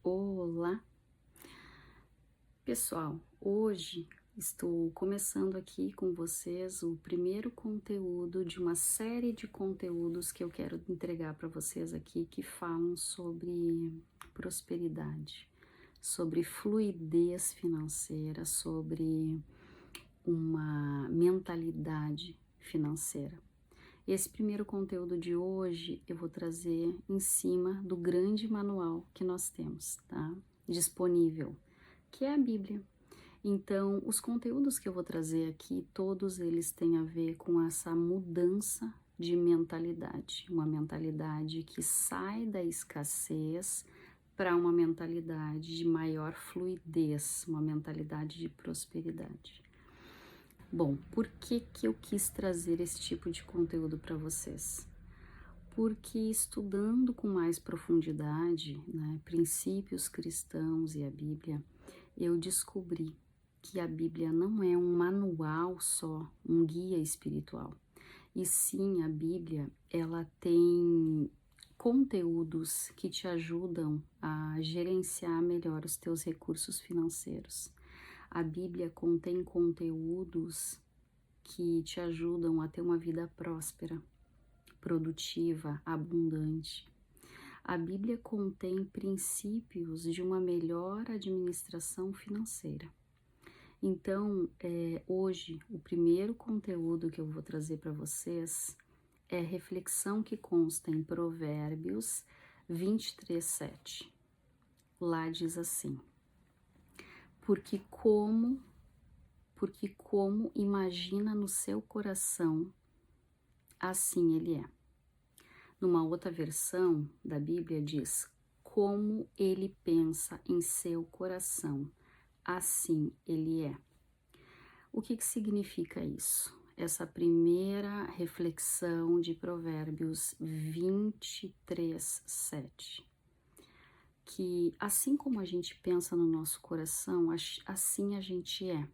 Olá, pessoal. Hoje estou começando aqui com vocês o primeiro conteúdo de uma série de conteúdos que eu quero entregar para vocês aqui que falam sobre prosperidade, sobre fluidez financeira, sobre uma mentalidade financeira. Esse primeiro conteúdo de hoje eu vou trazer em cima do grande manual que nós temos, tá? Disponível, que é a Bíblia. Então, os conteúdos que eu vou trazer aqui, todos eles têm a ver com essa mudança de mentalidade, uma mentalidade que sai da escassez para uma mentalidade de maior fluidez, uma mentalidade de prosperidade. Bom, por que eu quis trazer esse tipo de conteúdo para vocês? Porque estudando com mais profundidade, né, princípios cristãos e a Bíblia, eu descobri que a Bíblia não é um manual só, um guia espiritual. E sim, a Bíblia, ela tem conteúdos que te ajudam a gerenciar melhor os teus recursos financeiros. A Bíblia contém conteúdos que te ajudam a ter uma vida próspera, produtiva, abundante. A Bíblia contém princípios de uma melhor administração financeira. Então, hoje, o primeiro conteúdo que eu vou trazer para vocês é reflexão que consta em Provérbios 23:7. Lá diz assim: Porque como imagina no seu coração, assim ele é. Numa outra versão da Bíblia diz: como ele pensa em seu coração, assim ele é. O que significa isso? Essa primeira reflexão de Provérbios 23:7. Que assim como a gente pensa no nosso coração, assim a gente é.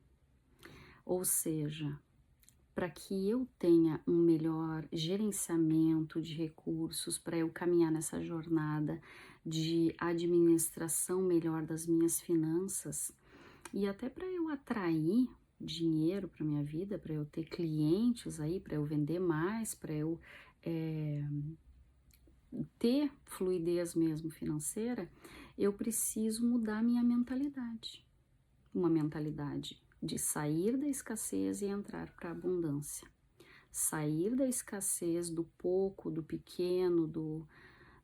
Ou seja, para que eu tenha um melhor gerenciamento de recursos, para eu caminhar nessa jornada de administração melhor das minhas finanças e até para eu atrair dinheiro para minha vida, para eu ter clientes aí, para eu vender mais, para eu ter fluidez mesmo financeira, eu preciso mudar minha mentalidade. Uma mentalidade de sair da escassez e entrar para a abundância. Sair da escassez, do pouco, do pequeno, do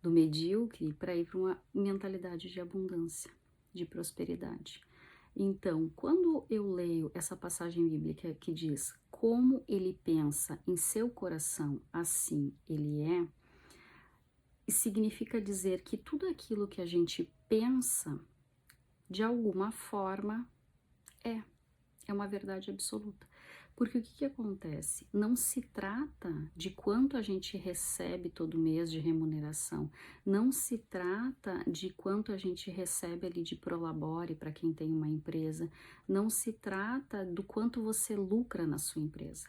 medíocre, para ir para uma mentalidade de abundância, de prosperidade. Então, quando eu leio essa passagem bíblica que diz como ele pensa em seu coração, assim ele é, significa dizer que tudo aquilo que a gente pensa, de alguma forma, é uma verdade absoluta. Porque o que acontece? Não se trata de quanto a gente recebe todo mês de remuneração, não se trata de quanto a gente recebe ali de prolabore para quem tem uma empresa, não se trata do quanto você lucra na sua empresa.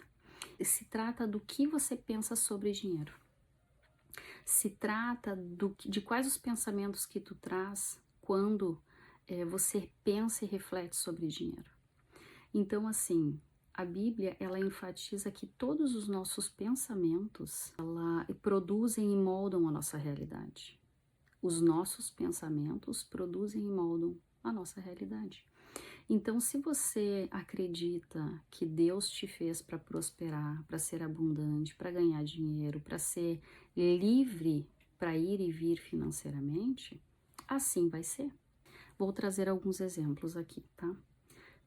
Se trata do que você pensa sobre dinheiro. Se trata de quais os pensamentos que tu traz quando você pensa e reflete sobre dinheiro. Então, assim, a Bíblia, ela enfatiza que todos os nossos pensamentos, ela produzem e moldam a nossa realidade. Os nossos pensamentos produzem e moldam a nossa realidade. Então, se você acredita que Deus te fez para prosperar, para ser abundante, para ganhar dinheiro, para ser livre para ir e vir financeiramente, assim vai ser. Vou trazer alguns exemplos aqui, tá?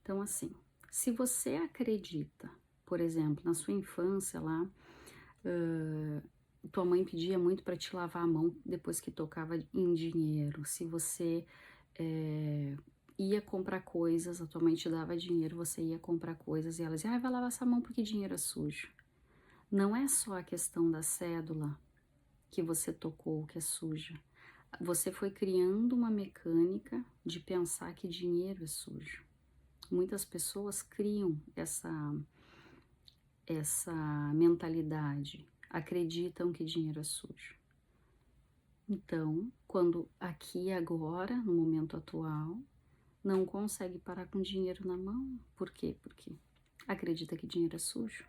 Então, assim, se você acredita, por exemplo, na sua infância lá, tua mãe pedia muito para te lavar a mão depois que tocava em dinheiro. Se você ia comprar coisas, a tua mãe te dava dinheiro, você ia comprar coisas e ela dizia, vai lavar essa mão porque dinheiro é sujo. Não é só a questão da cédula que você tocou que é suja. Você foi criando uma mecânica de pensar que dinheiro é sujo. Muitas pessoas criam essa mentalidade, acreditam que dinheiro é sujo. Então, quando aqui e agora, no momento atual, não consegue parar com dinheiro na mão. Por quê? Porque acredita que dinheiro é sujo.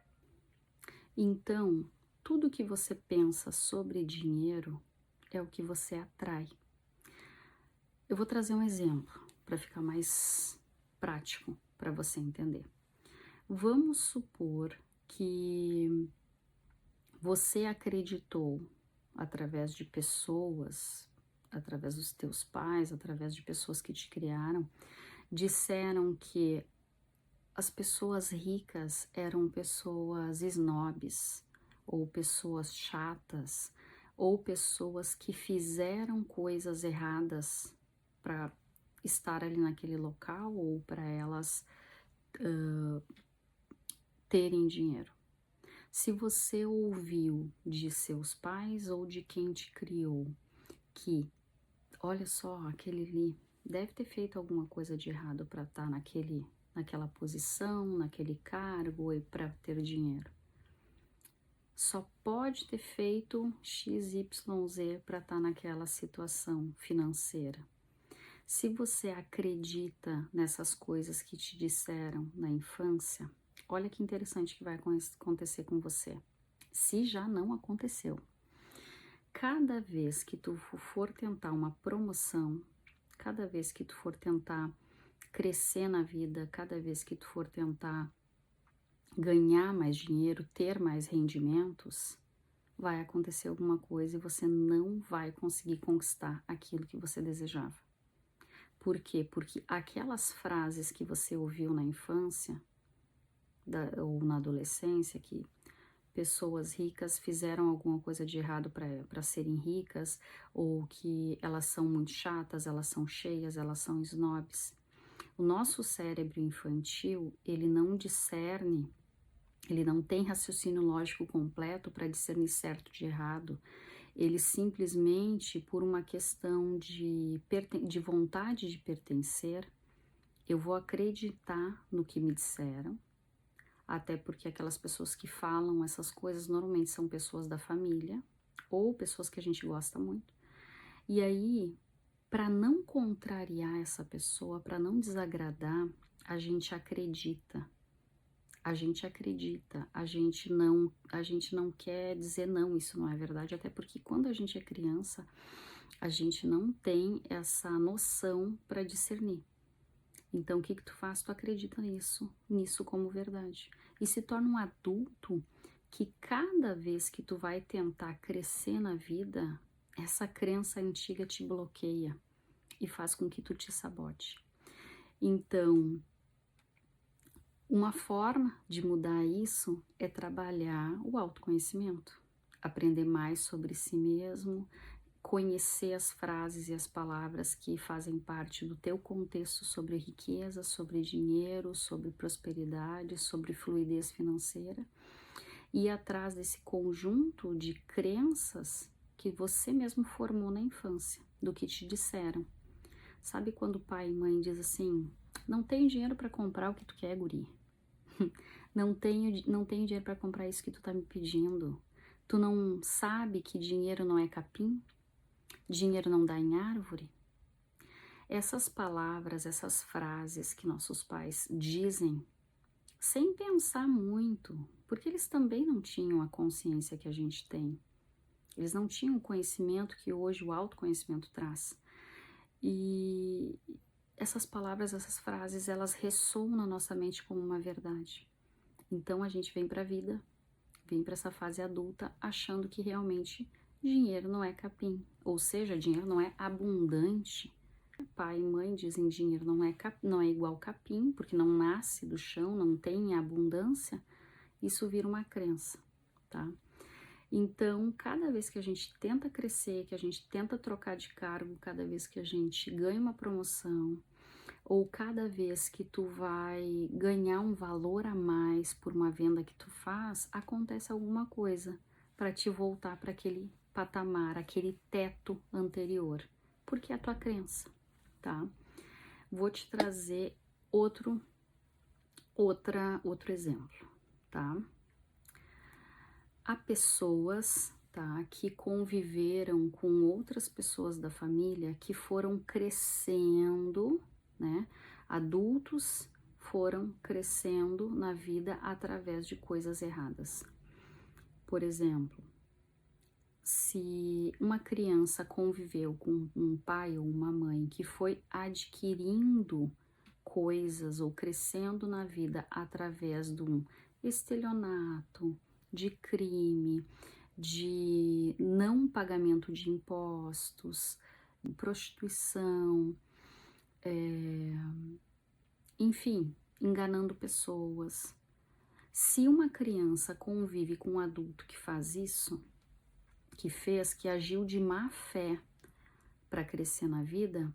Então, tudo que você pensa sobre dinheiro é o que você atrai. Eu vou trazer um exemplo para ficar mais prático para você entender. Vamos supor que você acreditou através de pessoas, através dos teus pais, através de pessoas que te criaram, disseram que as pessoas ricas eram pessoas snobs, ou pessoas chatas, ou pessoas que fizeram coisas erradas para estar ali naquele local ou para elas terem dinheiro. Se você ouviu de seus pais ou de quem te criou que, olha só, aquele ali deve ter feito alguma coisa de errado para estar naquela posição, naquele cargo e para ter dinheiro. Só pode ter feito XYZ para estar naquela situação financeira. Se você acredita nessas coisas que te disseram na infância, olha que interessante que vai acontecer com você. Se já não aconteceu. Cada vez que tu for tentar uma promoção, cada vez que tu for tentar crescer na vida, cada vez que tu for tentar ganhar mais dinheiro, ter mais rendimentos, vai acontecer alguma coisa e você não vai conseguir conquistar aquilo que você desejava. Por quê? Porque aquelas frases que você ouviu na infância ou na adolescência, que pessoas ricas fizeram alguma coisa de errado para serem ricas, ou que elas são muito chatas, elas são cheias, elas são snobs. O nosso cérebro infantil, ele não discerne, ele não tem raciocínio lógico completo para discernir certo de errado. Ele simplesmente, por uma questão de vontade de pertencer, eu vou acreditar no que me disseram, até porque aquelas pessoas que falam essas coisas normalmente são pessoas da família ou pessoas que a gente gosta muito. E aí, para não contrariar essa pessoa, para não desagradar, a gente acredita. A gente acredita, a gente não quer dizer não, isso não é verdade, até porque quando a gente é criança, a gente não tem essa noção para discernir. Então, o que tu faz? Tu acredita nisso como verdade. E se torna um adulto que cada vez que tu vai tentar crescer na vida, essa crença antiga te bloqueia e faz com que tu te sabote. Então, uma forma de mudar isso é trabalhar o autoconhecimento, aprender mais sobre si mesmo, conhecer as frases e as palavras que fazem parte do teu contexto sobre riqueza, sobre dinheiro, sobre prosperidade, sobre fluidez financeira, e ir atrás desse conjunto de crenças que você mesmo formou na infância, do que te disseram. Sabe quando pai e mãe diz assim, não tenho dinheiro para comprar o que tu quer, guri? Não tenho dinheiro para comprar isso que tu tá me pedindo. Tu não sabe que dinheiro não é capim? Dinheiro não dá em árvore? Essas palavras, essas frases que nossos pais dizem sem pensar muito, porque eles também não tinham a consciência que a gente tem. Eles não tinham o conhecimento que hoje o autoconhecimento traz. E essas palavras, essas frases, elas ressoam na nossa mente como uma verdade. Então a gente vem para a vida, vem para essa fase adulta achando que realmente dinheiro não é capim, ou seja, dinheiro não é abundante. Pai e mãe dizem dinheiro não é igual capim, porque não nasce do chão, não tem abundância. Isso vira uma crença, tá? Então, cada vez que a gente tenta crescer, que a gente tenta trocar de cargo, cada vez que a gente ganha uma promoção, ou cada vez que tu vai ganhar um valor a mais por uma venda que tu faz, acontece alguma coisa para te voltar para aquele patamar, aquele teto anterior, porque é a tua crença, tá? Vou te trazer outro exemplo, tá? Há pessoas tá? Que conviveram com outras pessoas da família que foram crescendo, né? Adultos foram crescendo na vida através de coisas erradas. Por exemplo, se uma criança conviveu com um pai ou uma mãe que foi adquirindo coisas ou crescendo na vida através de um estelionato, de crime, de não pagamento de impostos, prostituição, enfim, enganando pessoas. Se uma criança convive com um adulto que faz isso, que agiu de má fé para crescer na vida,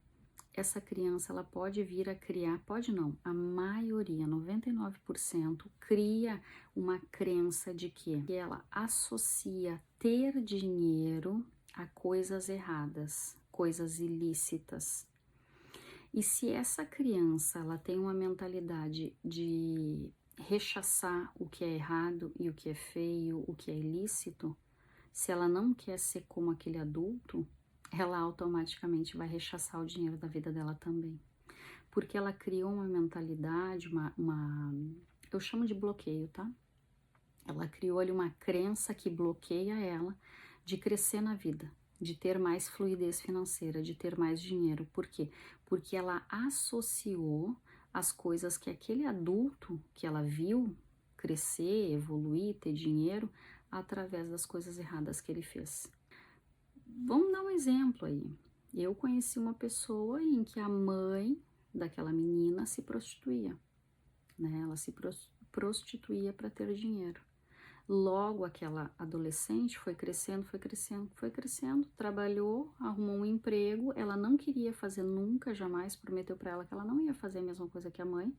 essa criança ela pode vir a criar, pode não, a maioria, 99%, cria uma crença de que ela associa ter dinheiro a coisas erradas, coisas ilícitas. E se essa criança ela tem uma mentalidade de rechaçar o que é errado e o que é feio, o que é ilícito, se ela não quer ser como aquele adulto, ela automaticamente vai rechaçar o dinheiro da vida dela também. Porque ela criou uma mentalidade, eu chamo de bloqueio, tá? Ela criou ali uma crença que bloqueia ela de crescer na vida, de ter mais fluidez financeira, de ter mais dinheiro. Por quê? Porque ela associou as coisas que aquele adulto que ela viu crescer, evoluir, ter dinheiro, através das coisas erradas que ele fez. Vamos dar um exemplo aí. Eu conheci uma pessoa em que a mãe daquela menina se prostituía, né? Ela se prostituía para ter dinheiro. Logo, aquela adolescente foi crescendo, trabalhou, arrumou um emprego. Ela não queria fazer nunca, jamais, prometeu para ela que ela não ia fazer a mesma coisa que a mãe,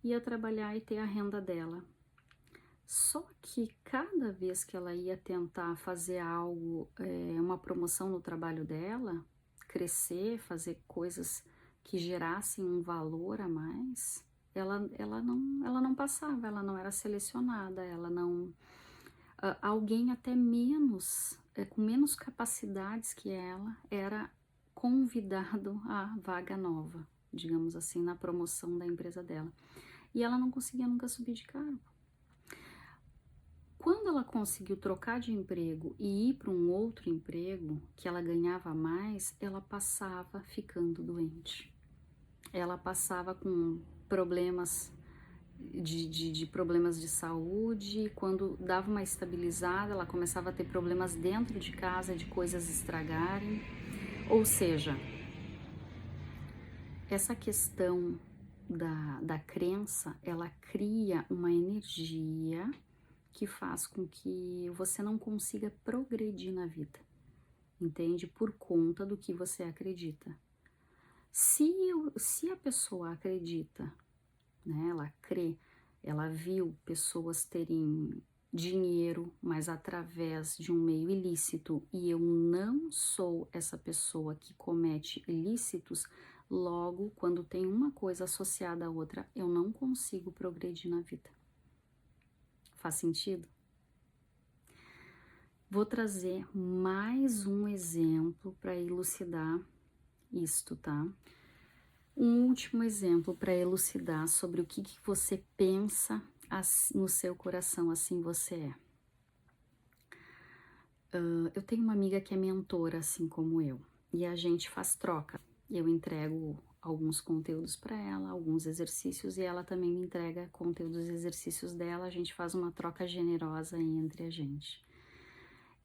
ia trabalhar e ter a renda dela. Só que cada vez que ela ia tentar fazer algo, uma promoção no trabalho dela, crescer, fazer coisas que gerassem um valor a mais, ela não passava, ela não era selecionada, ela não... alguém até menos, com menos capacidades que ela, era convidado à vaga nova, digamos assim, na promoção da empresa dela. E ela não conseguia nunca subir de cargo. Quando ela conseguiu trocar de emprego e ir para um outro emprego que ela ganhava mais, ela passava ficando doente. Ela passava com problemas de problemas de saúde. Quando dava uma estabilizada, ela começava a ter problemas dentro de casa, de coisas estragarem. Ou seja, essa questão da crença, ela cria uma energia que faz com que você não consiga progredir na vida, entende? Por conta do que você acredita. Se a pessoa acredita, né, ela crê, ela viu pessoas terem dinheiro, mas através de um meio ilícito, e eu não sou essa pessoa que comete ilícitos, logo, quando tem uma coisa associada à outra, eu não consigo progredir na vida. Faz sentido? Vou trazer mais um exemplo para elucidar isto, tá? Um último exemplo para elucidar sobre o que você pensa no seu coração, assim você é. Eu tenho uma amiga que é mentora, assim como eu, e a gente faz troca. Eu entrego alguns conteúdos para ela, alguns exercícios, e ela também me entrega conteúdos e exercícios dela. A gente faz uma troca generosa aí entre a gente.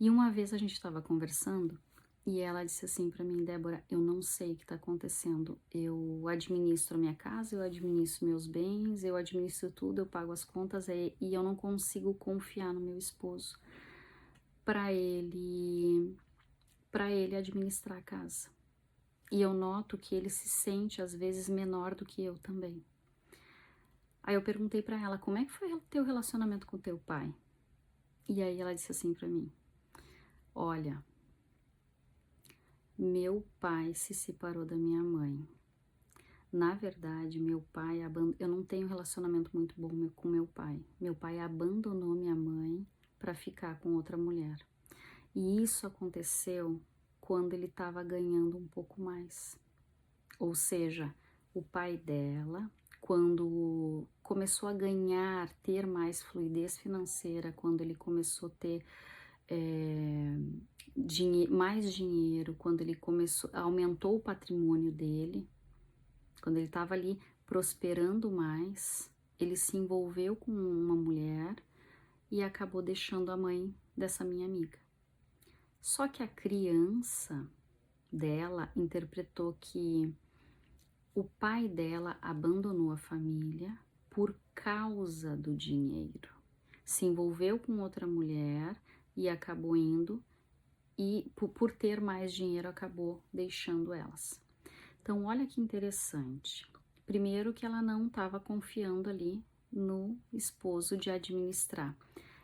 E uma vez a gente estava conversando e ela disse assim para mim: Débora, eu não sei o que está acontecendo. Eu administro a minha casa, eu administro meus bens, eu administro tudo, eu pago as contas e eu não consigo confiar no meu esposo para ele administrar a casa. E eu noto que ele se sente às vezes menor do que eu também. Aí eu perguntei para ela: como é que foi o teu relacionamento com o teu pai? E aí ela disse assim para mim: olha, meu pai se separou da minha mãe. Na verdade, meu pai eu não tenho um relacionamento muito bom com meu pai. Meu pai abandonou minha mãe para ficar com outra mulher. E isso aconteceu quando ele estava ganhando um pouco mais. Ou seja, o pai dela, quando começou a ganhar, ter mais fluidez financeira, quando ele começou a ter mais dinheiro, quando ele aumentou o patrimônio dele, quando ele estava ali prosperando mais, ele se envolveu com uma mulher e acabou deixando a mãe dessa minha amiga. Só que a criança dela interpretou que o pai dela abandonou a família por causa do dinheiro. Se envolveu com outra mulher e acabou indo, e por ter mais dinheiro acabou deixando elas. Então, olha que interessante. Primeiro que ela não estava confiando ali no esposo de administrar.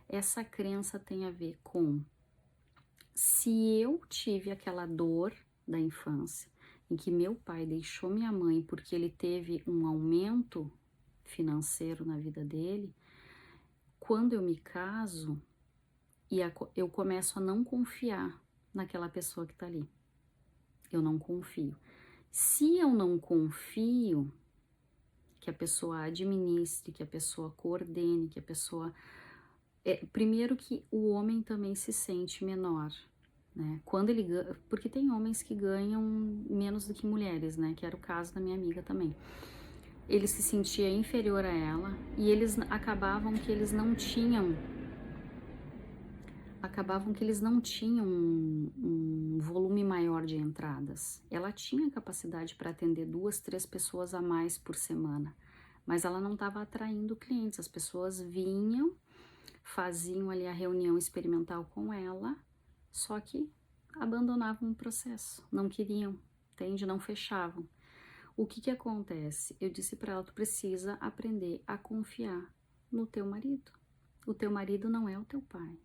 Essa crença tem a ver com: se eu tive aquela dor da infância, em que meu pai deixou minha mãe porque ele teve um aumento financeiro na vida dele, quando eu me caso, eu começo a não confiar naquela pessoa que tá ali. Eu não confio. Se eu não confio que a pessoa administre, que a pessoa coordene, que a pessoa... primeiro que o homem também se sente menor, né? Quando ele ganha, porque tem homens que ganham menos do que mulheres, né? Que era o caso da minha amiga também. Ele se sentia inferior a ela e eles acabavam que eles não tinham um volume maior de entradas. Ela tinha capacidade para atender 2, 3 pessoas a mais por semana, mas ela não estava atraindo clientes. As pessoas vinham, faziam ali a reunião experimental com ela, só que abandonavam o processo, não queriam, entende? Não fechavam. O que acontece? Eu disse para ela: tu precisa aprender a confiar no teu marido. O teu marido não é o teu pai.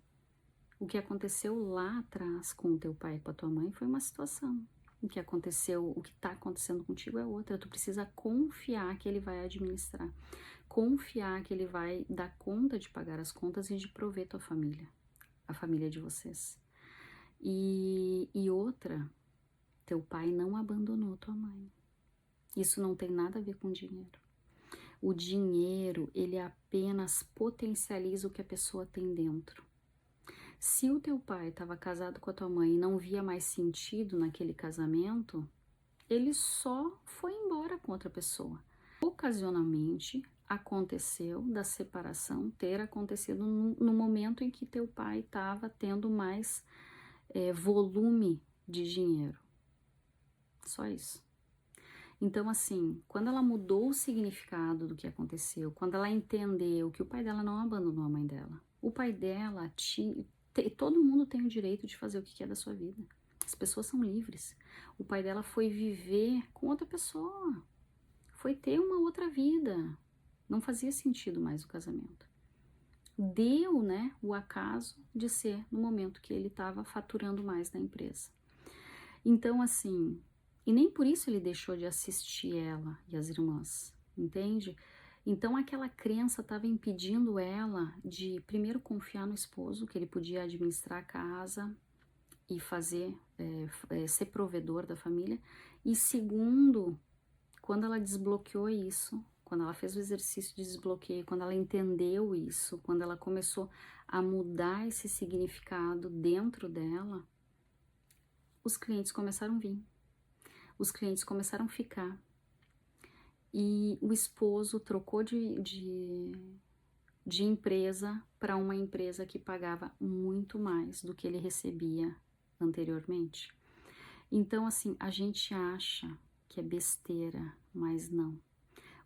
O que aconteceu lá atrás com o teu pai e com a tua mãe foi uma situação. O que está acontecendo contigo é outra. Tu precisa confiar que ele vai administrar. Confiar que ele vai dar conta de pagar as contas e de prover tua família, a família de vocês. E outra, teu pai não abandonou tua mãe. Isso não tem nada a ver com dinheiro. O dinheiro, ele apenas potencializa o que a pessoa tem dentro. Se o teu pai estava casado com a tua mãe e não via mais sentido naquele casamento, ele só foi embora com outra pessoa. Ocasionalmente, aconteceu da separação ter acontecido no momento em que teu pai estava tendo mais volume de dinheiro. Só isso. Então, assim, quando ela mudou o significado do que aconteceu, quando ela entendeu que o pai dela não abandonou a mãe dela, o pai dela todo mundo tem o direito de fazer o que quer da sua vida. As pessoas são livres. O pai dela foi viver com outra pessoa, foi ter uma outra vida. Não fazia sentido mais o casamento. Deu, né, o acaso de ser no momento que ele estava faturando mais na empresa. Então, assim, e nem por isso ele deixou de assistir ela e as irmãs, entende? Então aquela crença estava impedindo ela de, primeiro, confiar no esposo, que ele podia administrar a casa e fazer, ser provedor da família. E segundo, quando ela desbloqueou isso, quando ela fez o exercício de desbloqueio, quando ela entendeu isso, quando ela começou a mudar esse significado dentro dela, os clientes começaram a vir. Os clientes começaram a ficar. E o esposo trocou de empresa para uma empresa que pagava muito mais do que ele recebia anteriormente. Então, assim, a gente acha que é besteira, mas não.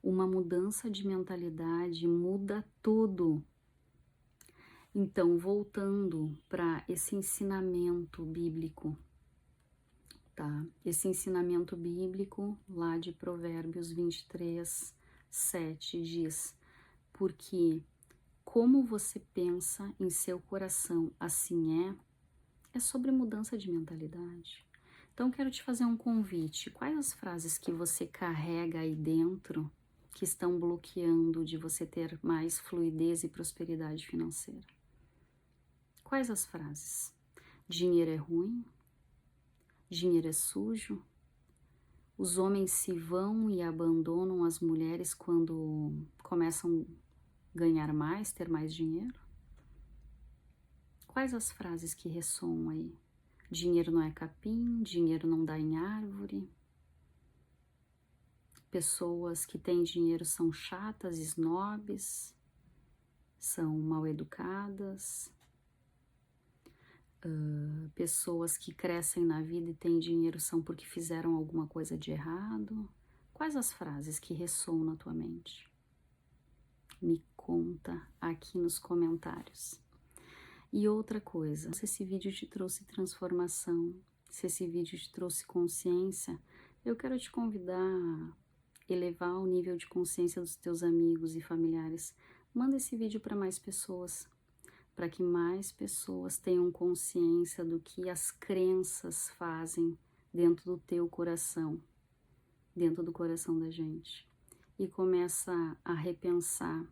Uma mudança de mentalidade muda tudo. Então, voltando para esse ensinamento bíblico, tá? Esse ensinamento bíblico lá de Provérbios 23, 7 diz: porque como você pensa em seu coração, assim é sobre mudança de mentalidade. Então, quero te fazer um convite. Quais as frases que você carrega aí dentro que estão bloqueando de você ter mais fluidez e prosperidade financeira? Quais as frases? Dinheiro é ruim? Dinheiro é sujo? Os homens se vão e abandonam as mulheres quando começam a ganhar mais, ter mais dinheiro? Quais as frases que ressoam aí? Dinheiro não é capim, dinheiro não dá em árvore. Pessoas que têm dinheiro são chatas, snobs, são mal educadas. Pessoas que crescem na vida e têm dinheiro são porque fizeram alguma coisa de errado. Quais as frases que ressoam na tua mente? Me conta aqui nos comentários. E outra coisa, se esse vídeo te trouxe transformação, se esse vídeo te trouxe consciência, eu quero te convidar a elevar o nível de consciência dos teus amigos e familiares. Manda esse vídeo para mais pessoas, para que mais pessoas tenham consciência do que as crenças fazem dentro do teu coração, dentro do coração da gente. E começa a repensar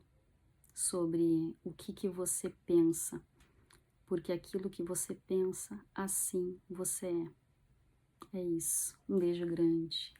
sobre o que você pensa, porque aquilo que você pensa, assim você é. É isso. Um beijo grande.